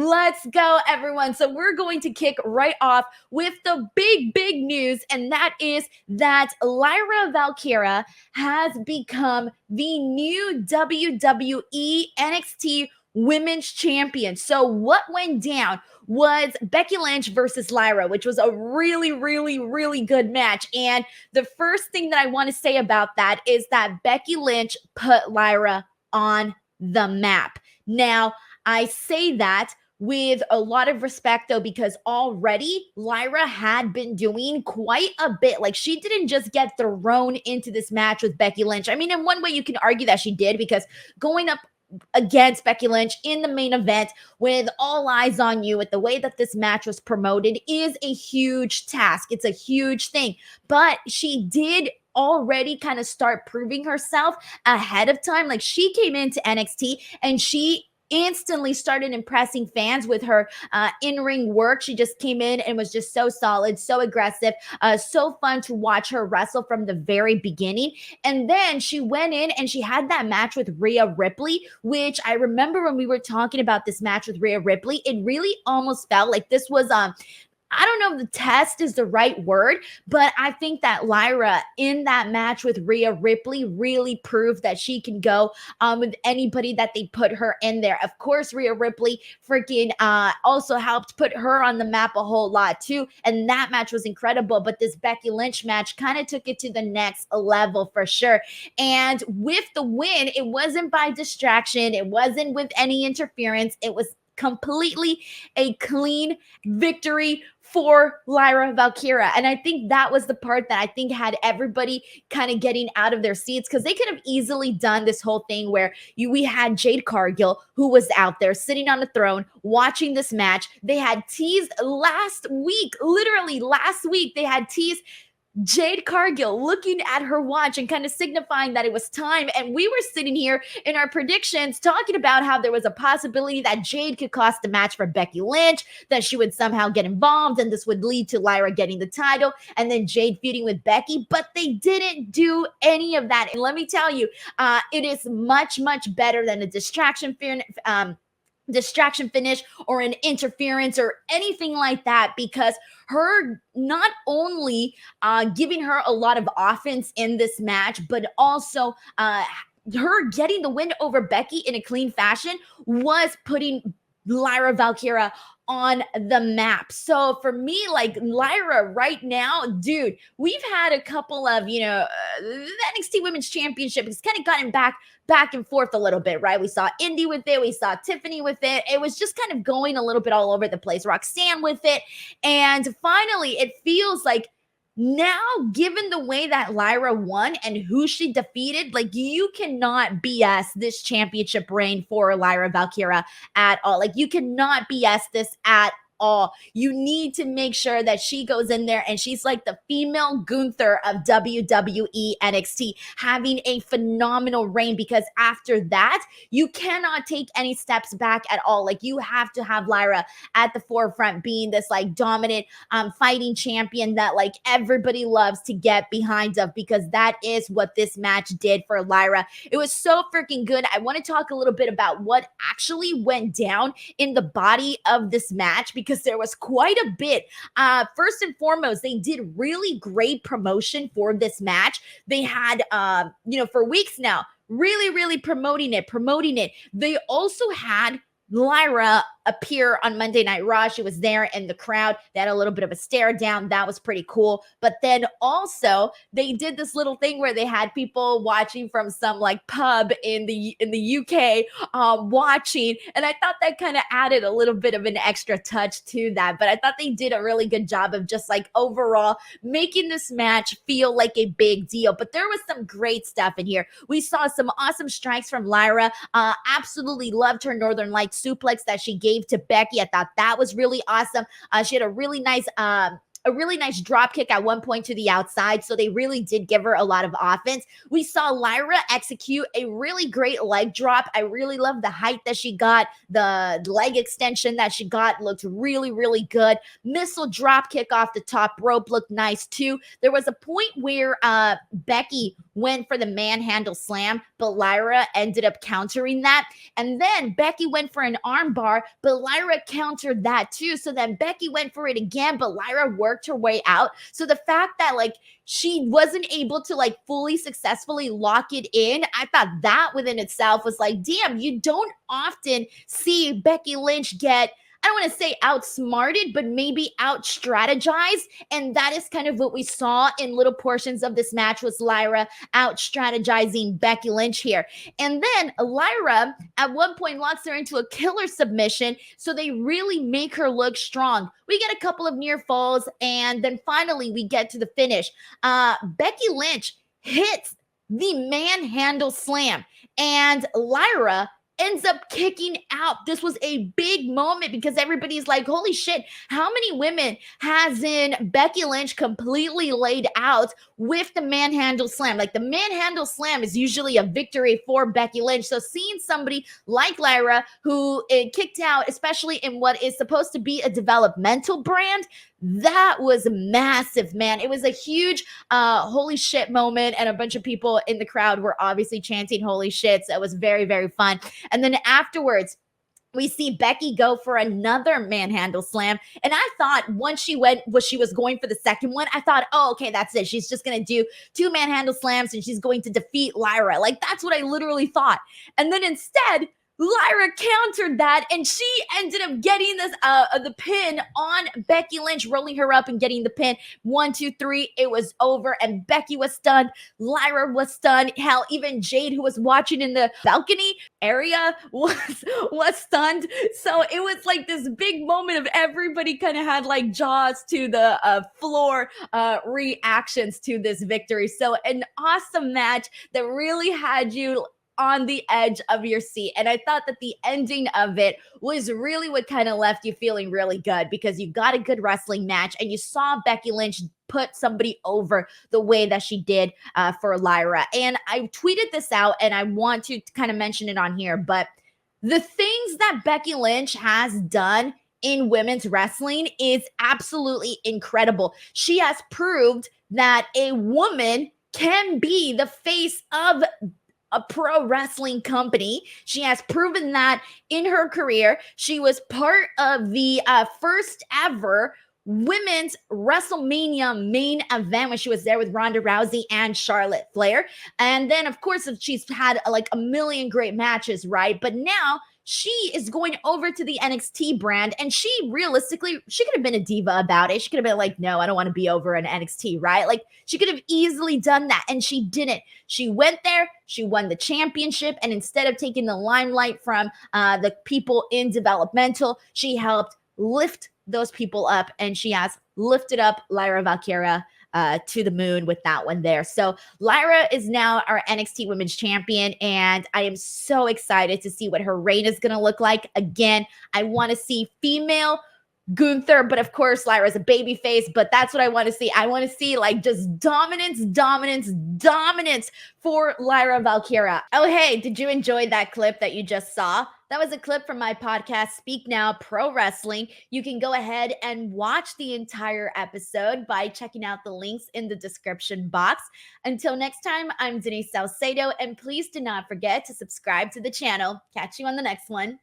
Let's go, everyone. So we're going to kick right off with the big news, and that is that Lyra Valkyria has become the new WWE NXT Women's Champion. So what went down was Becky Lynch versus Lyra, which was a really good match. And the first thing that I want to say about that is that Becky Lynch put Lyra on the map. Now, I say that with a lot of respect, though, because already Lyra had been doing quite a bit. Like, she didn't just get thrown into this match with Becky Lynch. I mean, in one way, you can argue that she did, because going up against Becky Lynch in the main event with all eyes on you, with the way that this match was promoted, is a huge task. It's a huge thing. But she did already kind of start proving herself ahead of time. Like, she came into NXT and she instantly started impressing fans with her in-ring work. She just came in and was just so solid, so aggressive, so fun to watch her wrestle from the very beginning. And then she went in and she had that match with Rhea Ripley, which I remember when we were talking about this match with Rhea Ripley, it really almost felt like this was I don't know if the test is the right word, but I think that Lyra in that match with Rhea Ripley really proved that she can go with anybody that they put her in there. Of course, Rhea Ripley freaking also helped put her on the map a whole lot too. And that match was incredible. But this Becky Lynch match kind of took it to the next level for sure. And with the win, it wasn't by distraction. It wasn't with any interference. It was completely a clean victory for Lyra Valkyria. And I think that was the part that I think had everybody kind of getting out of their seats, because they could have easily done this whole thing where we had Jade Cargill, who was out there sitting on the throne watching this match. They had teased last week, literally last week, they had teased Jade Cargill looking at her watch and kind of signifying that it was time. And we were sitting here in our predictions talking about how there was a possibility that Jade could cost the match for Becky Lynch, that she would somehow get involved and this would lead to Lyra getting the title and then Jade feuding with Becky. But they didn't do any of that. And let me tell you, it is much better than a distraction finish or an interference or anything like that, because her not only giving her a lot of offense in this match, but also her getting the win over Becky in a clean fashion was putting Lyra Valkyria on the map. So for me, like, Lyra right now, dude, we've had a couple of, the NXT Women's Championship has kind of gotten back and forth a little bit, right? We saw Indy with it. We saw Tiffany with it. It was just kind of going a little bit all over the place. Roxanne with it. And finally, it feels like now, given the way that Lyra won and who she defeated, like, you cannot BS this championship reign for Lyra Valkyria at all. Like, you cannot BS this at all. You need to make sure that she goes in there and she's like the female Gunther of WWE NXT, having a phenomenal reign, because after that, you cannot take any steps back at all. Like, you have to have Lyra at the forefront, being this like dominant fighting champion that like everybody loves to get behind of, because that is what this match did for Lyra. It was so freaking good. I want to talk a little bit about what actually went down in the body of this match, because there was quite a bit. First and foremost, they did really great promotion for this match. They had, for weeks now, really promoting it. They also had Lyra appear on Monday Night Raw. She was there in the crowd. They had a little bit of a stare down. That was pretty cool. But then also they did this little thing where they had people watching from some like pub in the UK watching. And I thought that kind of added a little bit of an extra touch to that. But I thought they did a really good job of just like overall making this match feel like a big deal. But there was some great stuff in here. We saw some awesome strikes from Lyra. Absolutely loved her Northern Lights suplex that she gave to Becky. I thought that was really awesome. She had a really nice a really nice drop kick at one point to the outside. So they really did give her a lot of offense. We saw Lyra execute a really great leg drop. I really love the height that she got. The leg extension that she got looked really, really good. Missile drop kick off the top rope looked nice too. There was a point where Becky went for the manhandle slam, but Lyra ended up countering that. And then Becky went for an arm bar, but Lyra countered that too. So then Becky went for it again, but Lyra worked her way out. So the fact that like she wasn't able to like fully successfully lock it in, I thought that within itself was like, damn, you don't often see Becky Lynch get, I don't want to say outsmarted, but maybe out strategized. And that is kind of what we saw in little portions of this match, was Lyra out strategizing Becky Lynch here. And then Lyra at one point locks her into a killer submission. So they really make her look strong. We get a couple of near falls, and then finally we get to the finish. Becky Lynch hits the manhandle slam, and Lyra ends up kicking out. This was a big moment because everybody's like, holy shit, how many women hasn't Becky Lynch completely laid out with the manhandle slam? Like, the manhandle slam is usually a victory for Becky Lynch. So seeing somebody like Lyra who kicked out, especially in what is supposed to be a developmental brand, that was massive, man. It was a huge holy shit moment, and a bunch of people in the crowd were obviously chanting holy shit. So it was very, very fun. And then afterwards, we see Becky go for another manhandle slam. And I thought once she was going for the second one, I thought, oh, okay, that's it. She's just going to do 2 manhandle slams and she's going to defeat Lyra. Like, that's what I literally thought. And then instead, Lyra countered that, and she ended up getting this the pin on Becky Lynch, rolling her up and getting the pin. 1, 2, 3, it was over, and Becky was stunned. Lyra was stunned. Hell, even Jade, who was watching in the balcony area, was stunned. So it was like this big moment of everybody kind of had like jaws to the floor reactions to this victory. So an awesome match that really had you on the edge of your seat. And I thought that the ending of it was really what kind of left you feeling really good, because you got a good wrestling match and you saw Becky Lynch put somebody over the way that she did for Lyra. And I tweeted this out, and I want to kind of mention it on here, but the things that Becky Lynch has done in women's wrestling is absolutely incredible. She has proved that a woman can be the face of a pro wrestling company. She has proven that in her career. She was part of the first ever women's WrestleMania main event when she was there with Ronda Rousey and Charlotte Flair. And then, of course, she's had like a million great matches, right? But now she is going over to the NXT brand, and she realistically, she could have been a diva about it. She could have been like, no, I don't want to be over in NXT, right? Like, she could have easily done that, and she didn't. She went there, she won the championship, and instead of taking the limelight from the people in developmental, she helped lift those people up, and she has lifted up Lyra Valkyria to the moon with that one there. So Lyra is now our NXT Women's Champion, and I am so excited to see what her reign is going to look like. Again, I want to see female Gunther, but of course Lyra's a baby face, but that's what I want to see. I want to see like just dominance for Lyra Valkyria. Oh, hey, did you enjoy that clip that you just saw? That was a clip from my podcast, Speak Now Pro Wrestling. You can go ahead and watch the entire episode by checking out the links in the description box. Until next time, I'm Denise Salcedo, and please do not forget to subscribe to the channel. Catch you on the next one.